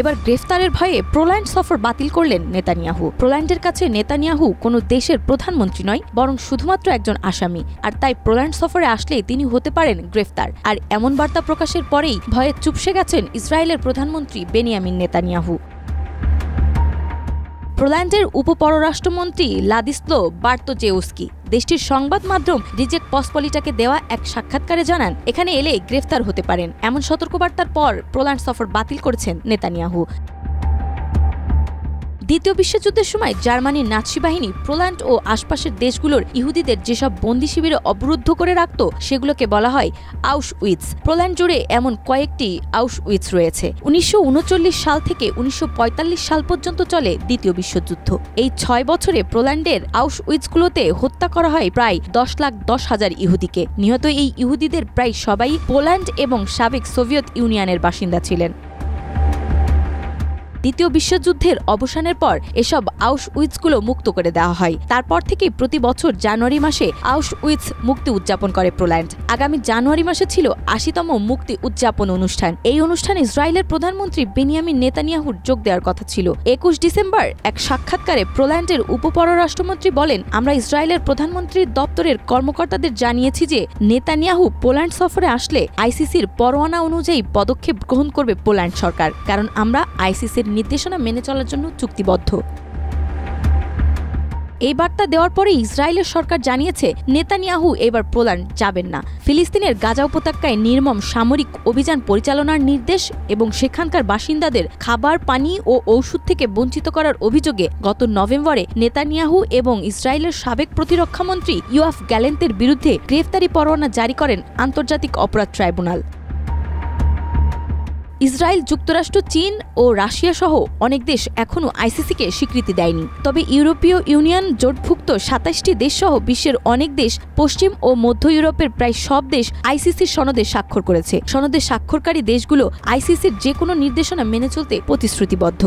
এবার গ্রেফতারের ভয়ে পোল্যান্ড সফর বাতিল করলেন নেতানিয়াহু। পোল্যান্ডের কাছে নেতানিয়াহু কোনো দেশের প্রধানমন্ত্রী নয়, বরং শুধুমাত্র একজন আসামি। আর তাই পোল্যান্ড সফরে আসলে তিনি হতে পারেন গ্রেফতার। আর এমন বার্তা প্রকাশের পরেই ভয়ে চুপসে গেছেন ইসরায়েলের প্রধানমন্ত্রী বেনিয়ামিন নেতানিয়াহু। পোল্যান্ডের উপপররাষ্ট্রমন্ত্রী লাদিস্লো বার্তোজেউস্কি দেশটির সংবাদ মাধ্যম রিজেক পসপলিটাকে দেওয়া এক সাক্ষাৎকারে জানান, এখানে এলে গ্রেফতার হতে পারেন। এমন সতর্কবার্তার পর পোল্যান্ড সফর বাতিল করেছেন নেতানিয়াহু। দ্বিতীয় বিশ্বযুদ্ধের সময় জার্মানির নাৎসি বাহিনী পোল্যান্ড ও আশপাশের দেশগুলোর ইহুদিদের যেসব বন্দী শিবিরে অবরুদ্ধ করে রাখত সেগুলোকে বলা হয় আউশউইটস। পোল্যান্ড জুড়ে এমন কয়েকটি আউশউইটস রয়েছে। ১৯৩৯ সাল থেকে ১৯৪৫ সাল পর্যন্ত চলে দ্বিতীয় বিশ্বযুদ্ধ। এই ৬ বছরে পোল্যান্ডের আউশউইটসগুলোতে হত্যা করা হয় প্রায় ১০,১০,০০০ ইহুদিকে। নিহত এই ইহুদিদের প্রায় সবাই পোল্যান্ড এবং সাবেক সোভিয়েত ইউনিয়নের বাসিন্দা ছিলেন। দ্বিতীয় বিশ্বযুদ্ধের অবসানের পর এসব আউশউইটসগুলো মুক্ত করে দেওয়া হয়। তারপর থেকে প্রতি বছর জানুয়ারি মাসে আউশউইটস মুক্তি উদযাপন করে পোল্যান্ড। আগামী জানুয়ারি মাসে ছিল ৮০তম মুক্তি উদযাপন অনুষ্ঠান। এই অনুষ্ঠানে ইসরায়েলের প্রধানমন্ত্রী বেনিয়ামিন নেতানিয়াহুর যোগ দেওয়ার কথা ছিল। ২১ ডিসেম্বর এক সাক্ষাৎকারে পোল্যান্ডের উপপররাষ্ট্রমন্ত্রী বলেন, আমরা ইসরায়েলের প্রধানমন্ত্রীর দপ্তরের কর্মকর্তাদের জানিয়েছি যে নেতানিয়াহু পোল্যান্ড সফরে আসলে আইসিসির পরোয়ানা অনুযায়ী পদক্ষেপ গ্রহণ করবে পোল্যান্ড সরকার, কারণ আমরা আইসিসির নির্দেশনা মেনে চলার জন্য চুক্তিবদ্ধ। এই বার্তা দেওয়ার পরে ইসরায়েলের সরকার জানিয়েছে নেতানিয়াহু এবার পোল্যান্ড যাবেন না। ফিলিস্তিনের গাজা উপত্যকায় নির্মম সামরিক অভিযান পরিচালনার নির্দেশ এবং সেখানকার বাসিন্দাদের খাবার, পানি ও ঔষধ থেকে বঞ্চিত করার অভিযোগে গত নভেম্বরে নেতানিয়াহু এবং ইসরায়েলের সাবেক প্রতিরক্ষামন্ত্রী ইয়োয়াফ গ্যালেন্তের বিরুদ্ধে গ্রেফতারি পরোয়ানা জারি করেন আন্তর্জাতিক অপরাধ ট্রাইব্যুনাল। ইসরায়েল, যুক্তরাষ্ট্র, চীন ও রাশিয়া সহ অনেক দেশ এখনও আইসিসিকে স্বীকৃতি দেয়নি। তবে ইউরোপীয় ইউনিয়ন জোটভুক্ত ২৭টি দেশ সহ বিশ্বের অনেক দেশ, পশ্চিম ও মধ্য ইউরোপের প্রায় সব দেশ আইসিসির সনদে স্বাক্ষর করেছে। সনদে স্বাক্ষরকারী দেশগুলো আইসিসির যে কোনো নির্দেশনা মেনে চলতে প্রতিশ্রুতিবদ্ধ।